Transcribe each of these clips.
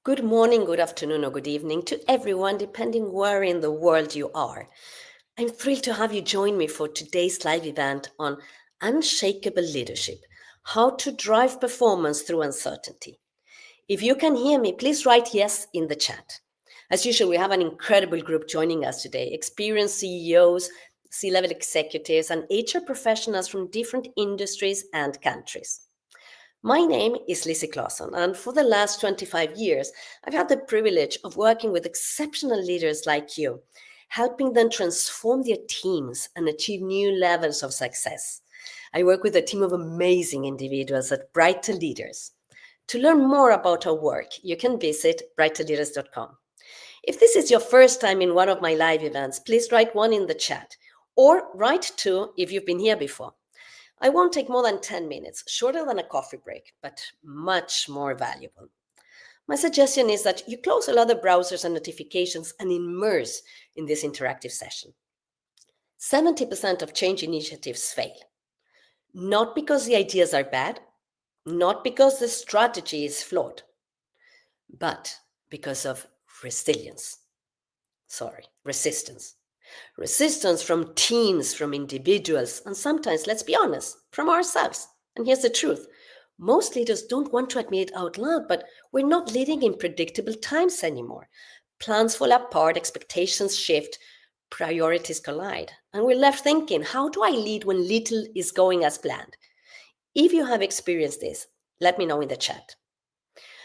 Good morning, good afternoon, or good evening to everyone, depending where in the world you are. I'm thrilled to have you join me for today's live event on Unshakable Leadership, how to drive performance through uncertainty. If you can hear me, please write yes in the chat. As usual, we have an incredible group joining us today, experienced CEOs, C-level executives, and HR professionals from different industries and countries. My name is Lizzie Claesson, and for the last 25 years, I've had the privilege of working with exceptional leaders like you, helping them transform their teams and achieve new levels of success. I work with a team of amazing individuals at Brighter Leaders. To learn more about our work, you can visit brighterleaders.com. If this is your first time in one of my live events, please write one in the chat or write two if you've been here before. I won't take more than 10 minutes, shorter than a coffee break, but much more valuable. My suggestion is that you close all other browsers and notifications and immerse in this interactive session. 70% of change initiatives fail, not because the ideas are bad, not because the strategy is flawed, but because of resilience. Resistance. Resistance from teams, from individuals, and sometimes, let's be honest, from ourselves. And here's the truth. Most leaders don't want to admit it out loud, but we're not leading in predictable times anymore. Plans fall apart, expectations shift, priorities collide. And we're left thinking, how do I lead when little is going as planned? If you have experienced this, let me know in the chat.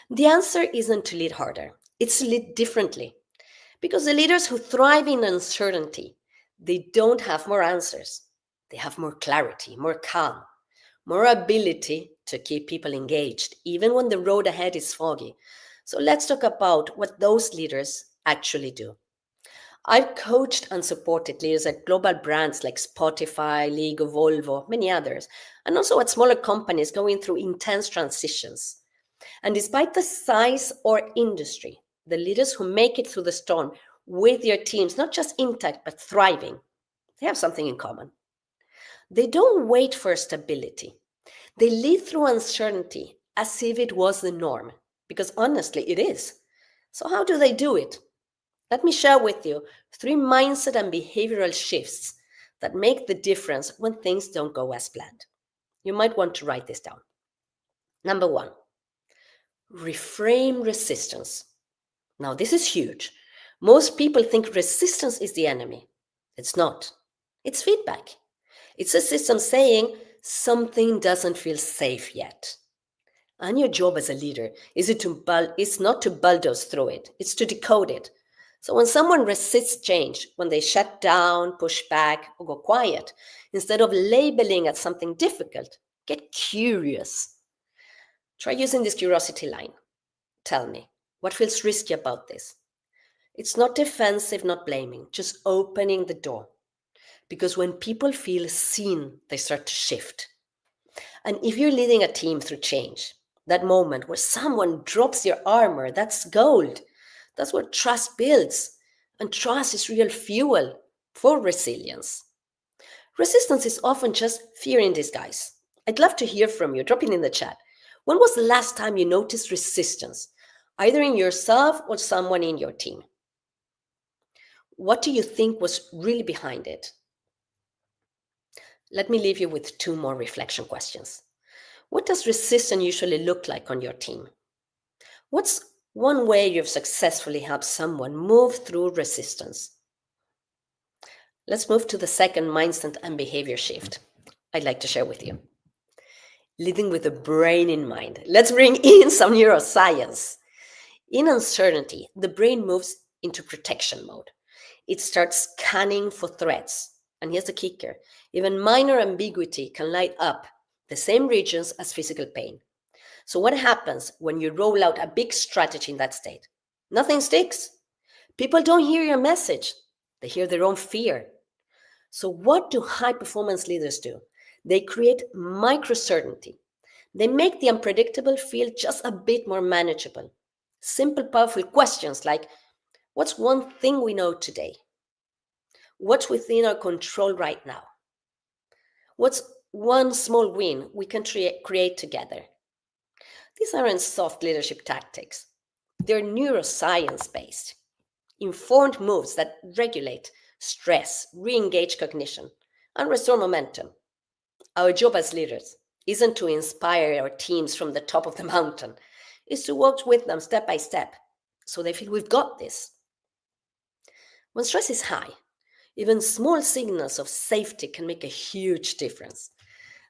The answer isn't to lead harder, it's to lead differently. Because the leaders who thrive in uncertainty, they don't have more answers. They have more clarity, more calm, more ability to keep people engaged, even when the road ahead is foggy. So let's talk about what those leaders actually do. I've coached and supported leaders at global brands like Spotify, Lego, Volvo, many others, and also at smaller companies going through intense transitions. And despite the size or industry, the leaders who make it through the storm with their teams, not just intact, but thriving, they have something in common. They don't wait for stability. They lead through uncertainty as if it was the norm, because honestly, it is. So, how do they do it? Let me share with you 3 mindset and behavioral shifts that make the difference when things don't go as planned. You might want to write this down. Number 1, reframe resistance. Now, this is huge. Most people think resistance is the enemy. It's not. It's feedback. It's a system saying something doesn't feel safe yet. And your job as a leader is not to bulldoze through it, it's to decode it. So when someone resists change, when they shut down, push back, or go quiet, instead of labeling as something difficult, get curious. Try using this curiosity line. Tell me, what feels risky about this? It's not defensive, not blaming, just opening the door. Because when people feel seen, they start to shift. And if you're leading a team through change, that moment where someone drops their armor, that's gold. That's where trust builds. And trust is real fuel for resilience. Resistance is often just fear in disguise. I'd love to hear from you. Drop it in the chat. When was the last time you noticed resistance, either in yourself or someone in your team? What do you think was really behind it? Let me leave you with 2 more reflection questions. What does resistance usually look like on your team? What's one way you've successfully helped someone move through resistance? Let's move to the second mindset and behavior shift I'd like to share with you. Leading with the brain in mind. Let's bring in some neuroscience. In uncertainty, the brain moves into protection mode. It starts scanning for threats. And here's the kicker. Even minor ambiguity can light up the same regions as physical pain. So what happens when you roll out a big strategy in that state? Nothing sticks. People don't hear your message. They hear their own fear. So what do high performance leaders do? They create micro certainty. They make the unpredictable feel just a bit more manageable. Simple, powerful questions like, what's one thing we know today? What's within our control right now? What's one small win we can create together? These aren't soft leadership tactics. They're neuroscience based, informed moves that regulate stress, re engage cognition, and restore momentum. Our job as leaders isn't to inspire our teams from the top of the mountain, it's to walk with them step by step so they feel we've got this. When stress is high, even small signals of safety can make a huge difference.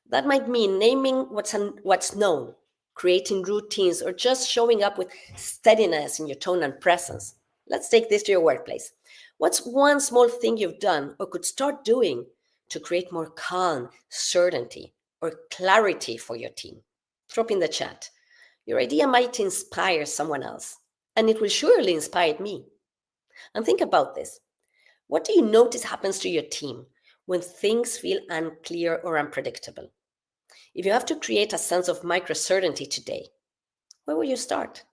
That might mean naming what's known, creating routines, or just showing up with steadiness in your tone and presence. Let's take this to your workplace. What's one small thing you've done or could start doing to create more calm, certainty, or clarity for your team? Drop in the chat. Your idea might inspire someone else, and it will surely inspire me. And think about this. What do you notice happens to your team when things feel unclear or unpredictable? If you have to create a sense of micro certainty today, where will you start?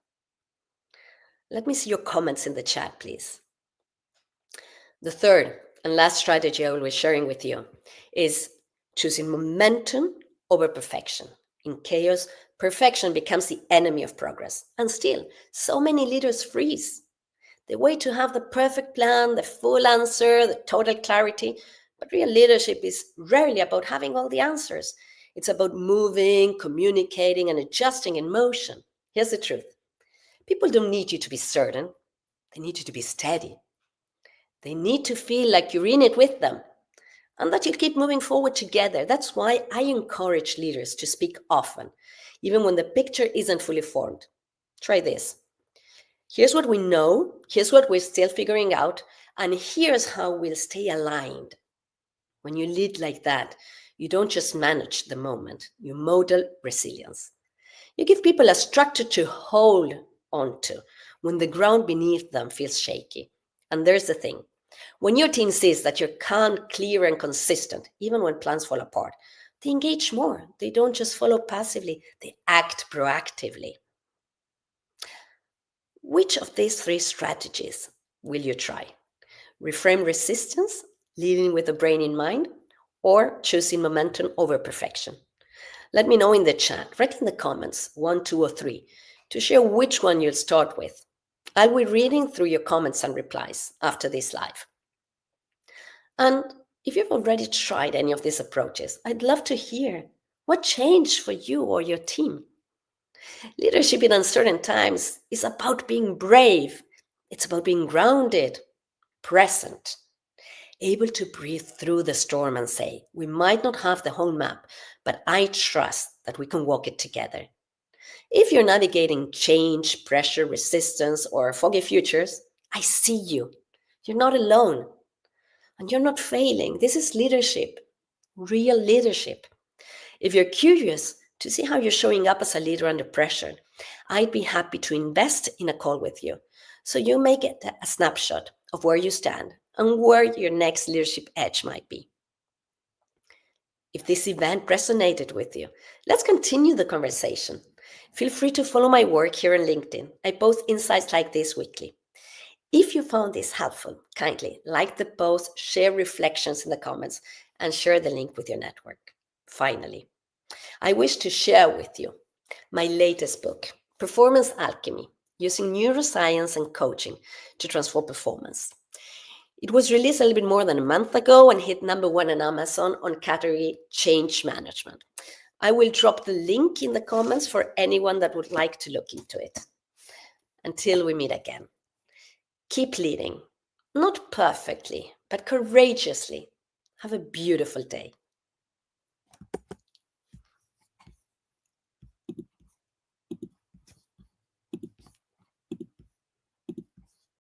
Let me see your comments in the chat, please. The third and last strategy I will be sharing with you is choosing momentum over perfection. In chaos, perfection becomes the enemy of progress. And still, so many leaders freeze. They wait to have the perfect plan, the full answer, the total clarity. But real leadership is rarely about having all the answers. It's about moving, communicating, and adjusting in motion. Here's the truth. People don't need you to be certain. They need you to be steady. They need to feel like you're in it with them and that you'll keep moving forward together. That's why I encourage leaders to speak often, even when the picture isn't fully formed. Try this. Here's what we know, here's what we're still figuring out, and here's how we'll stay aligned. When you lead like that, you don't just manage the moment, you model resilience. You give people a structure to hold onto when the ground beneath them feels shaky. And there's the thing. When your team sees that you're calm, clear, and consistent, even when plans fall apart, they engage more. They don't just follow passively, they act proactively. Which of these three strategies will you try? Reframe resistance, leading with the brain in mind, or choosing momentum over perfection? Let me know in the chat. Write in the comments 1, 2, or 3 to share which one you'll start with. I'll be reading through your comments and replies after this live. And if you've already tried any of these approaches, I'd love to hear what changed for you or your team. Leadership in uncertain times is about being brave. It's about being grounded, present, able to breathe through the storm and say, we might not have the whole map, but I trust that we can walk it together. If you're navigating change, pressure, resistance, or foggy futures, I see you. You're not alone. And you're not failing. This is leadership, real leadership. If you're curious to see how you're showing up as a leader under pressure, I'd be happy to invest in a call with you so you may get a snapshot of where you stand and where your next leadership edge might be. If this event resonated with you, let's continue the conversation. Feel free to follow my work here on LinkedIn. I post insights like this weekly. If you found this helpful, kindly like the post, share reflections in the comments, and share the link with your network. Finally, I wish to share with you my latest book, Performance Alchemy, using neuroscience and coaching to transform performance. It was released a little bit more than a month ago and hit #1 on Amazon on category Change Management. I will drop the link in the comments for anyone that would like to look into it. Until we meet again. Keep leading, not perfectly, but courageously. Have a beautiful day.